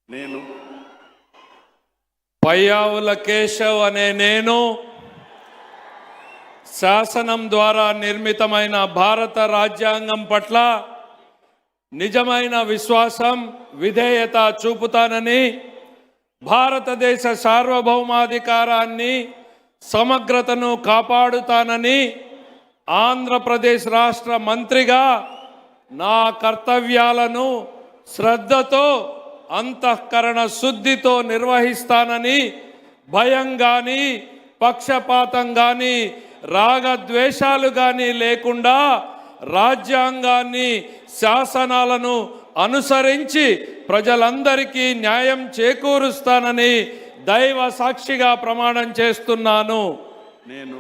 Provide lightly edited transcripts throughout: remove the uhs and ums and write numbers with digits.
నేను పయ్యావుల కేశవ్ అనే నేను శాసనం ద్వారా నిర్మితమైన భారత రాజ్యాంగం పట్ల నిజమైన విశ్వాసం విధేయత చూపుతానని, భారతదేశ సార్వభౌమాధికారాన్ని సమగ్రతను కాపాడుతానని, ఆంధ్రప్రదేశ్ రాష్ట్ర మంత్రిగా నా కర్తవ్యాలను శ్రద్ధతో అంతఃకరణ శుద్ధితో నిర్వహిస్తానని, భయం కానీ పక్షపాతం కానీ రాగద్వేషాలు కానీ లేకుండా రాజ్యాంగాన్ని శాసనాలను అనుసరించి ప్రజలందరికీ న్యాయం చేకూరుస్తానని దైవ సాక్షిగా ప్రమాణం చేస్తున్నాను. నేను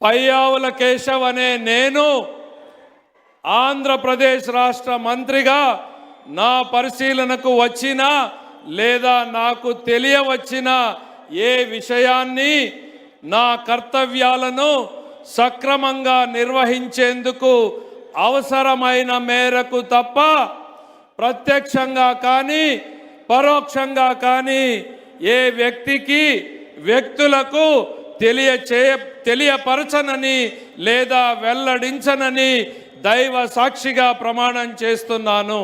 పయ్యావుల కేశవ్ అనే నేను ఆంధ్రప్రదేశ్ రాష్ట్ర మంత్రిగా నా పరిశీలనకు వచ్చినా లేదా నాకు తెలియవచ్చిన ఏ విషయాన్ని నా కర్తవ్యాలను సక్రమంగా నిర్వహించేందుకు అవసరమైన మేరకు తప్ప ప్రత్యక్షంగా కానీ పరోక్షంగా కానీ ఏ వ్యక్తులకు తెలియపరచనని లేదా వెల్లడించనని దైవ సాక్షిగా ప్రమాణం చేస్తున్నాను.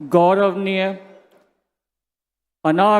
गौरवनीय अनाग